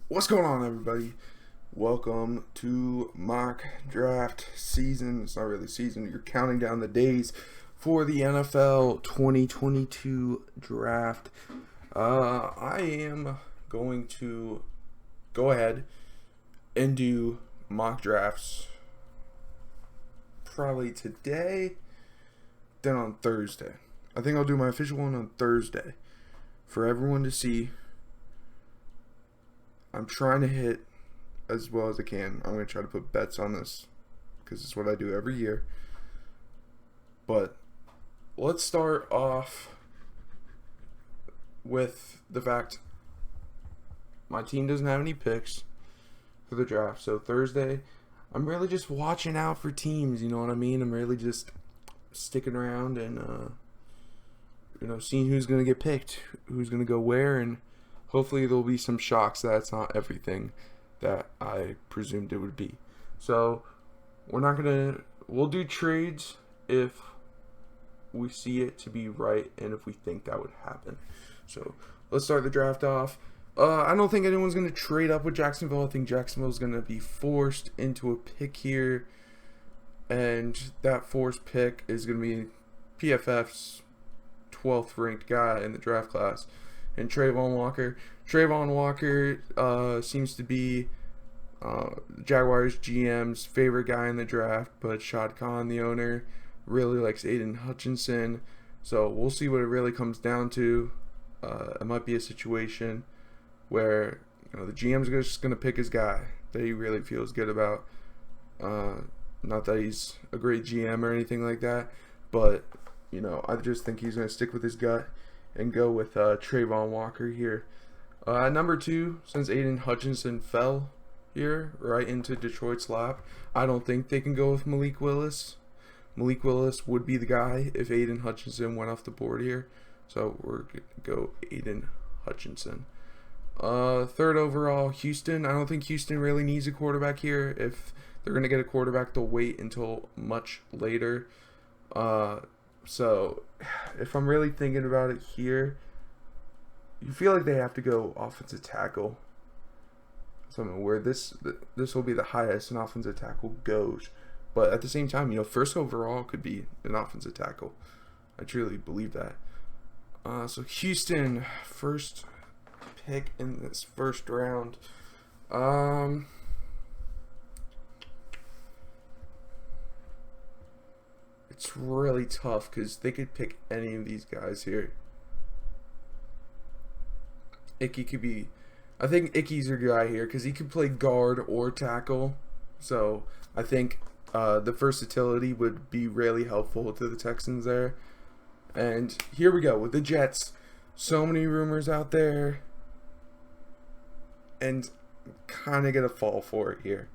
What's going on, everybody? Welcome to mock draft season. It's not really season. You're counting down the days for the NFL 2022 draft. I am going to go ahead and do mock drafts probably today, then on Thursday. I think I'll do my official one on Thursday for everyone to see. I'm trying to hit as well as I can. I'm going to try to put bets on this because it's what I do every year. But let's start off with the fact my team doesn't have any picks for the draft. So Thursday, I'm really just watching out for teams, you know what I mean? I'm really just sticking around and, seeing who's going to get picked, who's going to go where, and hopefully there'll be some shocks that it's not everything that I presumed it would be. So we'll do trades if we see it to be right and if we think that would happen. So let's start the draft off. I don't think anyone's going to trade up with Jacksonville. I think Jacksonville's going to be forced into a pick here. And that forced pick is going to be PFF's 12th ranked guy in the draft class. And Trayvon Walker. Trayvon Walker seems to be Jaguars GM's favorite guy in the draft, but Shad Khan, the owner, really likes Aiden Hutchinson. So we'll see what it really comes down to. It might be a situation where the GM's just going to pick his guy that he really feels good about. Not that he's a great GM or anything like that, but I just think he's going to stick with his gut and go with Trayvon Walker here. Number 2, since Aiden Hutchinson fell here right into Detroit's lap, I don't think they can go with Malik Willis. Malik Willis would be the guy if Aiden Hutchinson went off the board here. So we're going to go Aiden Hutchinson. 3rd overall, Houston. I don't think Houston really needs a quarterback here. If they're going to get a quarterback, they'll wait until much later. So if I'm really thinking about it here, you feel like they have to go offensive tackle. Something where this will be the highest an offensive tackle goes. But at the same time, 1st overall could be an offensive tackle. I truly believe that. So Houston, first pick in this first round. It's really tough because they could pick any of these guys here. Icky could be... I think Icky's your guy here because he could play guard or tackle. So I think the versatility would be really helpful to the Texans there. And here we go with the Jets. So many rumors out there. And I'm kind of going to fall for it here.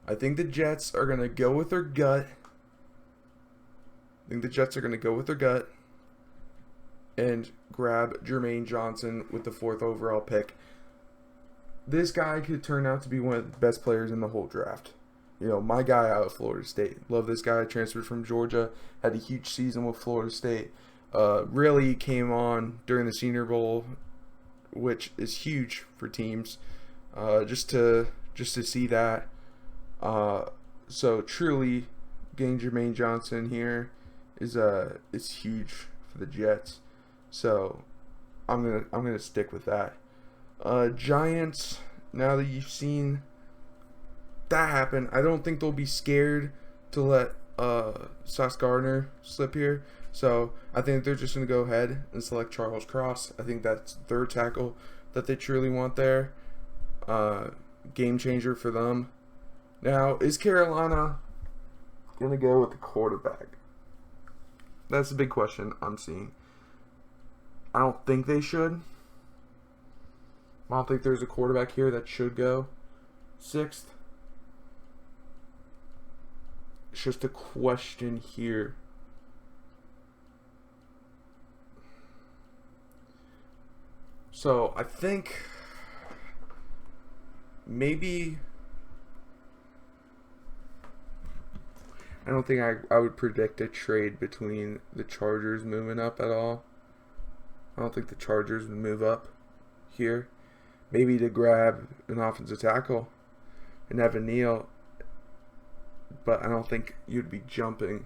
I think the Jets are going to go with their gut. And grab Jermaine Johnson with the 4th overall pick. This guy could turn out to be one of the best players in the whole draft. My guy out of Florida State. Love this guy. Transferred from Georgia. Had a huge season with Florida State. Really came on during the Senior Bowl, which is huge for teams. Just to see that. So truly, getting Jermaine Johnson here is huge for the Jets. So I'm gonna stick with that. Giants. Now that you've seen that happen, I don't think they'll be scared to let Sauce Gardner slip here. So I think they're just gonna go ahead and select Charles Cross. I think that's their tackle that they truly want there. Game changer for them. Now, is Carolina going to go with the quarterback? That's a big question I'm seeing. I don't think they should. I don't think there's a quarterback here that should go 6th. It's just a question here. So, I think maybe... I don't think I would predict a trade between the Chargers moving up at all. I don't think the Chargers would move up here. Maybe to grab an offensive tackle and Evan Neal. But I don't think you'd be jumping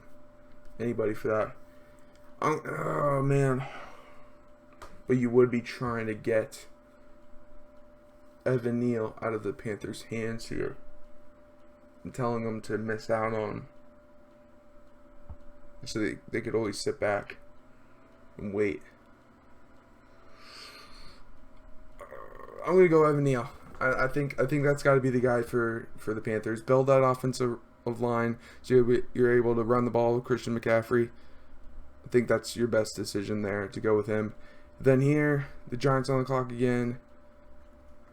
anybody for that. Oh, man. But you would be trying to get Evan Neal out of the Panthers' hands here and telling them to miss out on, so they could always sit back and wait. I'm gonna go Evan Neal. I think that's got to be the guy for the Panthers. Build that offensive line so you're able to run the ball with Christian McCaffrey. I think that's your best decision there, to go with him. Then here, the Giants on the clock again.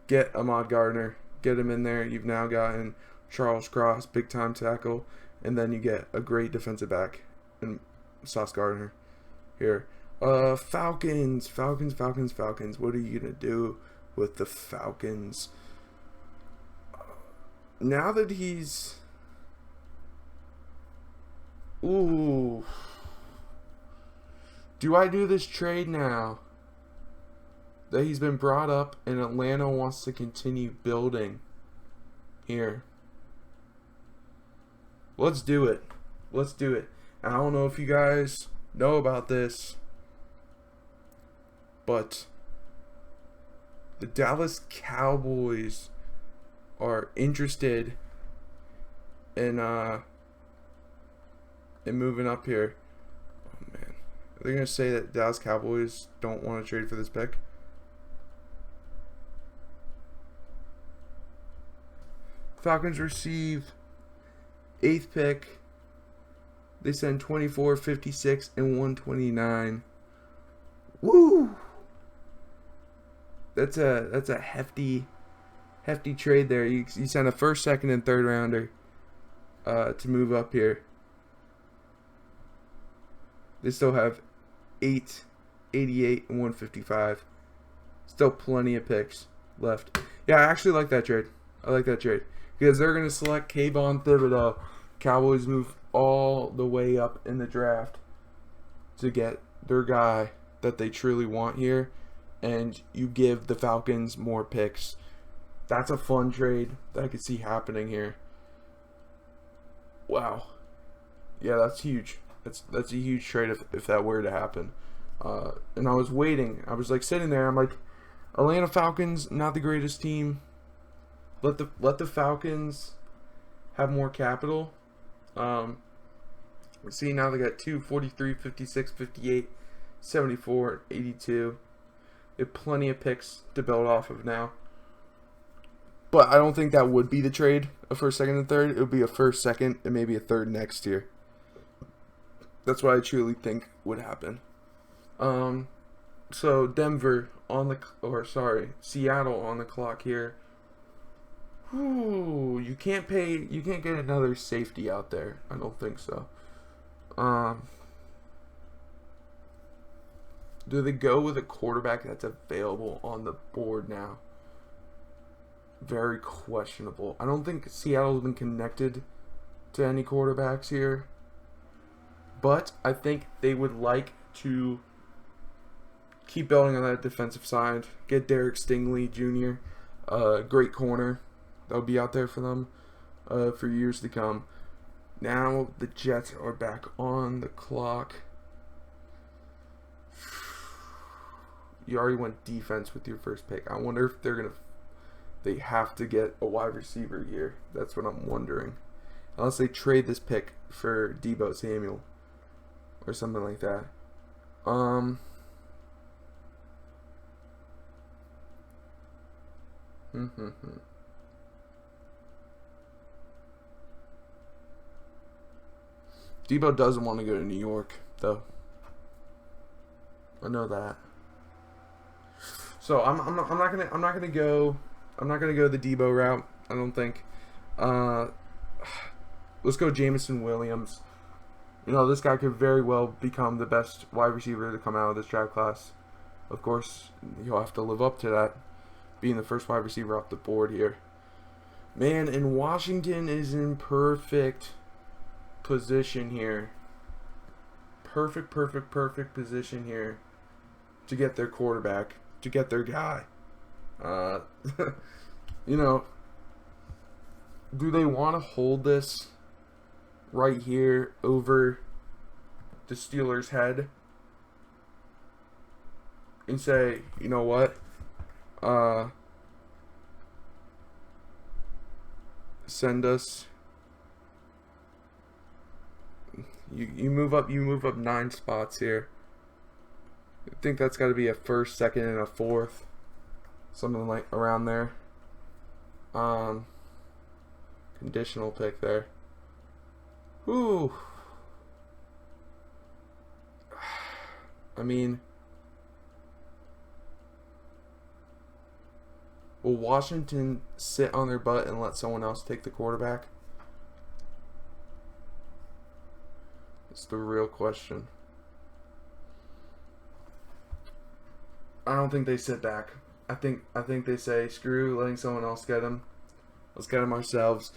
Get Ahmad Gardner. Get him in there. You've now gotten Charles Cross, big time tackle, and then you get a great defensive back in Sauce Gardner here. Falcons. What are you gonna do with the Falcons? Now that he's... Ooh. Do I do this trade now that he's been brought up and Atlanta wants to continue building here? Let's do it. Let's do it. And I don't know if you guys know about this, but the Dallas Cowboys are interested in moving up here. Oh man, are they gonna say that Dallas Cowboys don't want to trade for this pick? Falcons receive 8th pick. They send 24, 56, and 129. Woo! That's a hefty trade there. You send a first, second, and third rounder to move up here. They still have 8, 88, and 155. Still plenty of picks left. Yeah, I actually like that trade. I like that trade because they're going to select Kayvon Thibodeau. Cowboys move all the way up in the draft to get their guy that they truly want here, and you give the Falcons more picks. That's a fun trade that I could see happening here. Wow. Yeah, that's huge. That's a huge trade if that were to happen. And I was waiting. I was like sitting there. I'm like, Atlanta Falcons, not the greatest team. Let the Falcons have more capital. See, now they got 2, 43, 56, 58, 74, 82. They have plenty of picks to build off of now. But I don't think that would be the trade, a first, second, and third. It would be a first, second, and maybe a third next year. That's what I truly think would happen. So Seattle on the clock here. Ooh, you can't get another safety out there. I don't think so. Do they go with a quarterback that's available on the board now? Very questionable. I don't think Seattle's been connected to any quarterbacks here. But I think they would like to keep building on that defensive side. Get Derek Stingley Jr., great corner. That'll be out there for them for years to come. Now the Jets are back on the clock. You already went defense with your first pick. I wonder if they have to get a wide receiver here. That's what I'm wondering. Unless they trade this pick for Deebo Samuel or something like that. Deebo doesn't want to go to New York, though. I know that. So I'm not gonna go the Deebo route. I don't think. Let's go Jamison Williams. You know, this guy could very well become the best wide receiver to come out of this draft class. Of course, he'll have to live up to that, being the first wide receiver off the board here. Man, and Washington is in perfect position here. Perfect position here to get their quarterback, to get their guy. Uh, you know, do they want to hold this right here over the Steelers' head and say, you know what? Send us. You move up. You move up 9 spots here. I think that's got to be a first, second, and a fourth, something like around there. Conditional pick there. Ooh. I mean, will Washington sit on their butt and let someone else take the quarterback? It's the real question. I don't think they sit back. I think they say, screw letting someone else get him. Let's get him ourselves.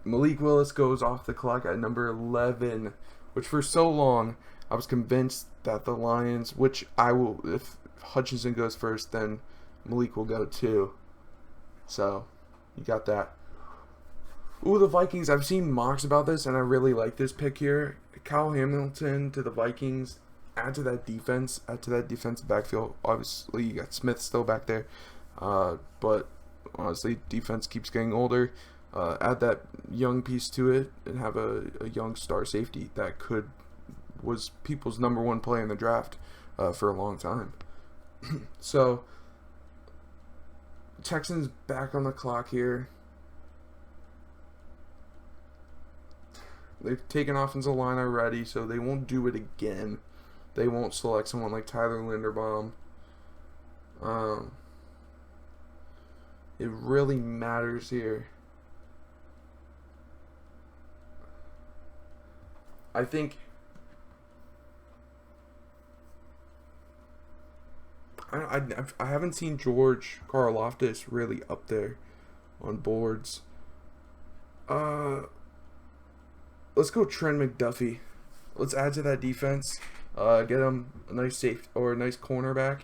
Malik Willis goes off the clock at number 11, which for so long I was convinced that the Lions, which I will, if Hutchinson goes first, then Malik will go too. So, you got that. Ooh, the Vikings. I've seen mocks about this, and I really like this pick here. Kyle Hamilton to the Vikings. Add to that defense. Add to that defensive backfield. Obviously, you got Smith still back there. But honestly, defense keeps getting older. Add that young piece to it and have a young star safety that was people's number 1 play in the draft for a long time. So, Texans back on the clock here. They've taken offensive line already, so they won't do it again. They won't select someone like Tyler Linderbaum. It really matters here. I think I haven't seen George Karlaftis really up there on boards. Let's go Trent McDuffie. Let's add to that defense. Get him a nice safe or a nice cornerback.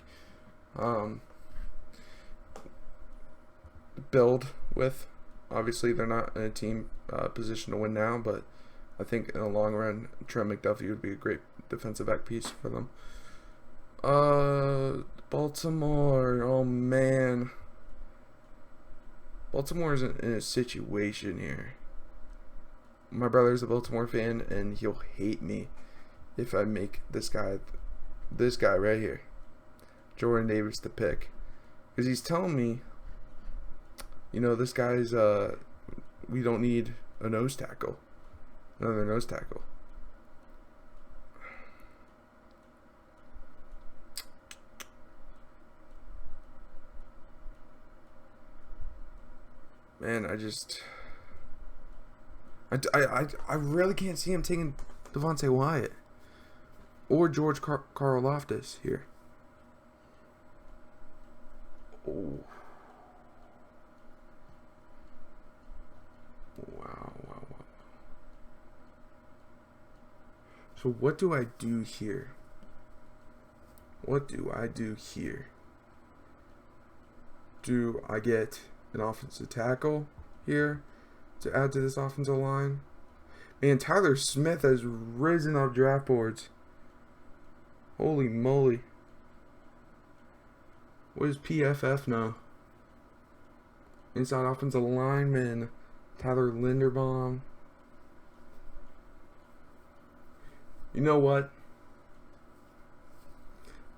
Build with. Obviously, they're not in a team position to win now, but I think in the long run, Trent McDuffie would be a great defensive back piece for them. Baltimore. Oh man, Baltimore is in a situation here. My brother's a Baltimore fan, and he'll hate me if I make this guy right here, Jordan Davis, the pick, because he's telling me, you know, this guy's we don't need a nose tackle, another nose tackle. Man, I really can't see him taking Devontae Wyatt or George Karlaftis here. Oh. Wow. So what do I do here? Do I get an offensive tackle here to add to this offensive line? Man, Tyler Smith has risen off draft boards. Holy moly. What does PFF know? Inside offensive lineman, Tyler Linderbaum. You know what?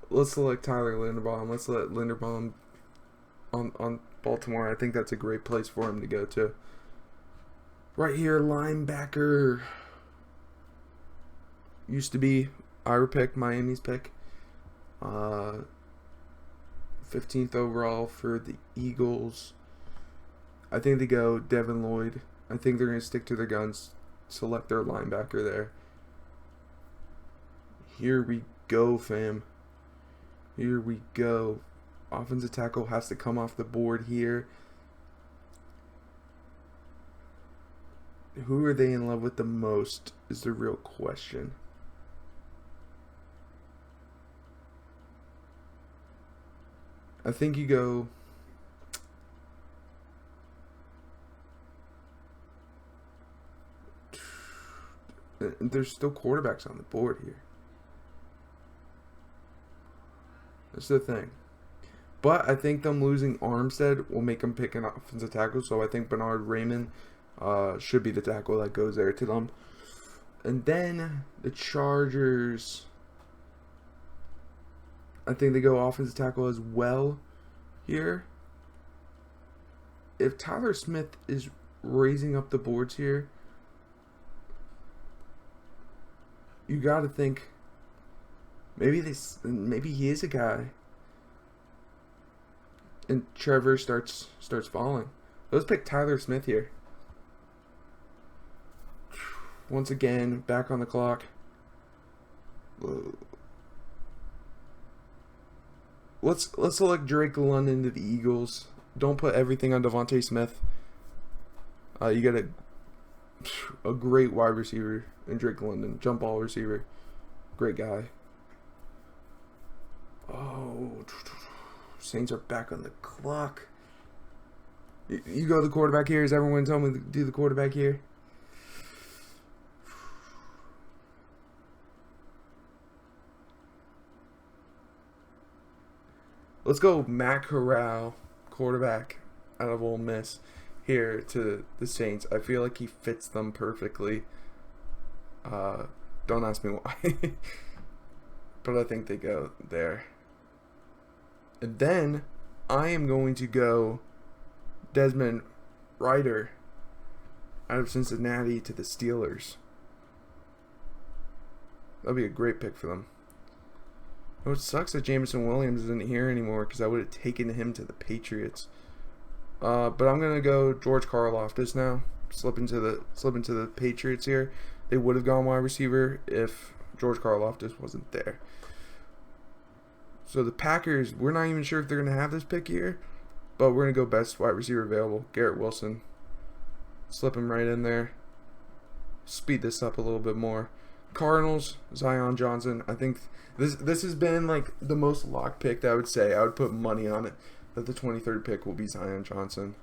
Let's select Tyler Linderbaum. Let's let Linderbaum on Baltimore. I think that's a great place for him to go to. Right here, linebacker. Used to be our pick, Miami's pick. 15th overall for the Eagles. I think they go Devin Lloyd. I think they're going to stick to their guns, select their linebacker there. Here we go, fam. Here we go. Offensive tackle has to come off the board here. Who are they in love with the most is the real question. I think you go there's still quarterbacks on the board here. That's the thing. But I think them losing Armstead will make them pick an offensive tackle. So I think Bernard Raymond should be the tackle that goes there to them. And then the Chargers, I think they go offensive tackle as well here. If Tyler Smith is raising up the boards here, you got to think maybe he is a guy. And Trevor starts falling. Let's pick Tyler Smith here. Once again, back on the clock. Let's select Drake London to the Eagles. Don't put everything on Devontae Smith. You got a great wide receiver in Drake London. Jump ball receiver. Great guy. Oh, Saints are back on the clock. You go the quarterback here. Is everyone telling me to do the quarterback here? Let's go Matt Corral, quarterback out of Ole Miss, here to the Saints. I feel like he fits them perfectly. Don't ask me why. But I think they go there. And then I am going to go Desmond Ridder out of Cincinnati to the Steelers. That'd be a great pick for them. It sucks that Jamison Williams isn't here anymore because I would have taken him to the Patriots. But I'm gonna go George Karlaftis now. Slip into the Patriots here. They would have gone wide receiver if George Karlaftis wasn't there. So the Packers, we're not even sure if they're gonna have this pick here, but we're gonna go best wide receiver available, Garrett Wilson. Slip him right in there. Speed this up a little bit more. Cardinals, Zion Johnson. I think this has been like the most locked pick that I would say. I would put money on it that the 23rd pick will be Zion Johnson.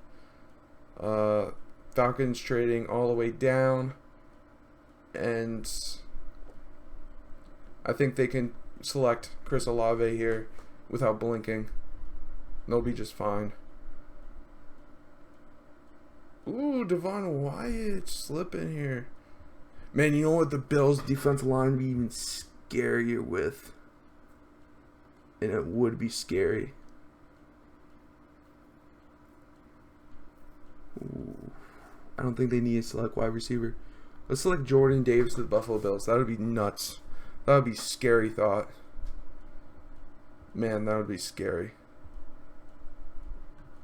Falcons trading all the way down, and I think they can select Chris Olave here without blinking. They'll be just fine. Ooh, Devon Wyatt slipping here. Man, you know what the Bills' defensive line would be even scarier with? And it would be scary. Ooh. I don't think they need to select wide receiver. Let's select Jordan Davis to the Buffalo Bills. That would be nuts. That would be scary thought. Man, that would be scary.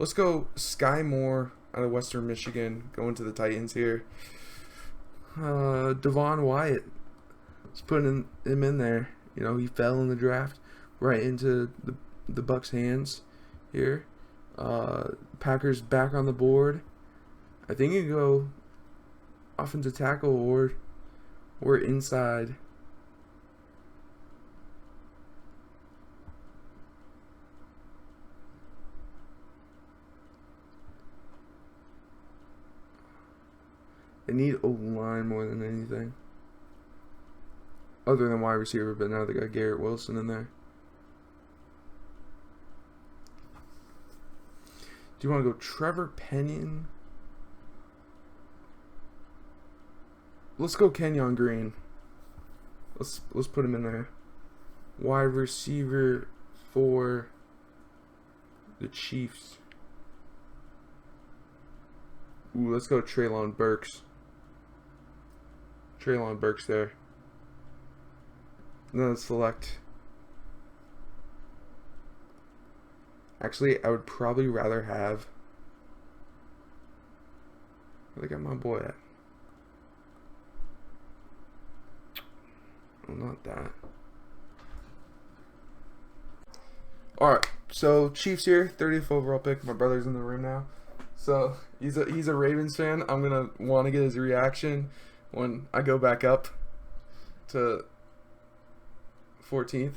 Let's go Sky Moore out of Western Michigan. Going to the Titans here. Devon Wyatt. Let's put him in there. You know, he fell in the draft right into the Bucks' hands here. Packers back on the board. I think you go offensive tackle or inside. They need O-line more than anything. Other than wide receiver, but now they got Garrett Wilson in there. Do you want to go Trevor Penning? Let's go Kenyon Green. Let's put him in there. Wide receiver for the Chiefs. Ooh, let's go Treylon Burks. Treylon Burks there. And then let's select. Actually, I would probably rather have. Where they got my boy at? Oh, not that. Alright, so Chiefs here, 30th overall pick. My brother's in the room now. So he's a Ravens fan. I'm gonna want to get his reaction when I go back up to 14th.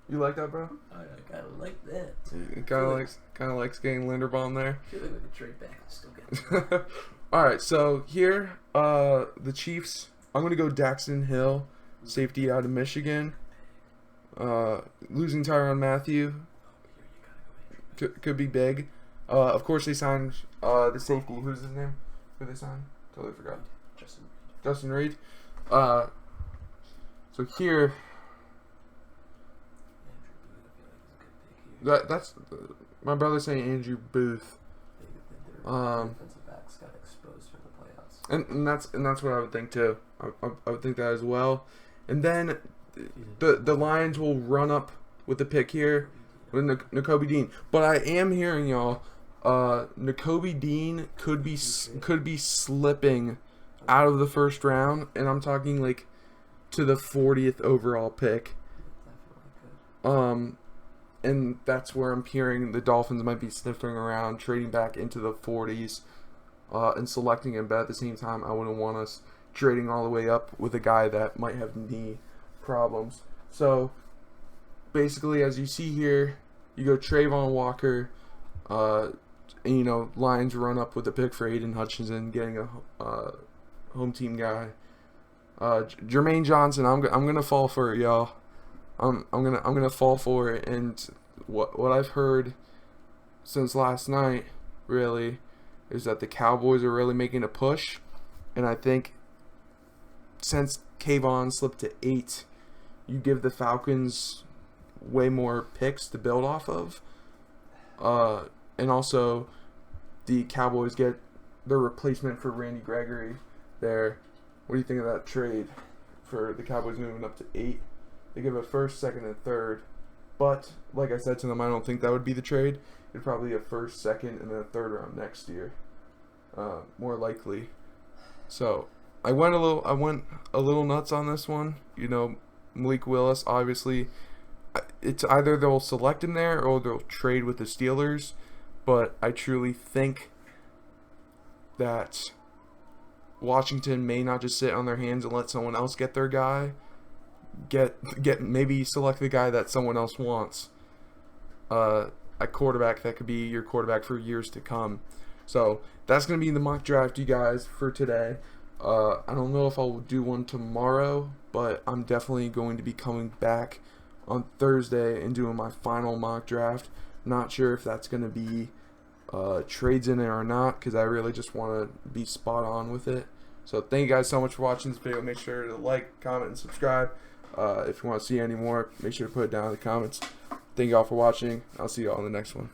You like that, bro? I kind of like that. He kind of likes getting Linderbaum there. Feel like we could trade back and still get. All right, so here, the Chiefs I'm gonna go Daxton Hill, safety out of Michigan. Losing Tyrann Mathieu could be big. Of course, they signed the safety. Who's his name? Who they signed? Totally forgot. Justin Reed. So here, that's my brother saying Andrew Booth. Defensive backs got exposed for the playoffs. And that's what I would think too. I would think that as well. And then the Lions will run up with the pick here with Nakobe Dean. But I am hearing y'all, Nakobe Dean could be slipping out of the first round, and I'm talking like to the 40th overall pick. And that's where I'm hearing the Dolphins might be sniffing around, trading back into the 40s, and selecting him. But at the same time, I wouldn't want us trading all the way up with a guy that might have knee problems. So basically, as you see here, you go Trayvon Walker, and Lions run up with a pick for Aiden Hutchinson, getting a home team guy. Jermaine Johnson, I'm gonna fall for it, y'all. I'm gonna fall for it, and what I've heard since last night really is that the Cowboys are really making a push, and I think since Kayvon slipped to 8, you give the Falcons way more picks to build off of, and also the Cowboys get their replacement for Randy Gregory there. What do you think of that trade for the Cowboys moving up to 8? They give a first, second, and third. But, like I said to them, I don't think that would be the trade. It'd probably be a first, second, and then a third round next year. More likely. So, I went a little nuts on this one. Malik Willis, obviously. It's either they'll select him there or they'll trade with the Steelers. But I truly think that Washington may not just sit on their hands and let someone else get their guy. Maybe select the guy that someone else wants. A quarterback that could be your quarterback for years to come. So that's going to be the mock draft, you guys, for today. I don't know if I'll do one tomorrow, but I'm definitely going to be coming back on Thursday and doing my final mock draft. Not sure if that's going to be trades in there or not, because I really just want to be spot on with it. So thank you guys so much for watching this video. Make sure to like, comment, and subscribe. If you want to see any more, make sure to put it down in the comments. Thank you all for watching. I'll see you all in the next one.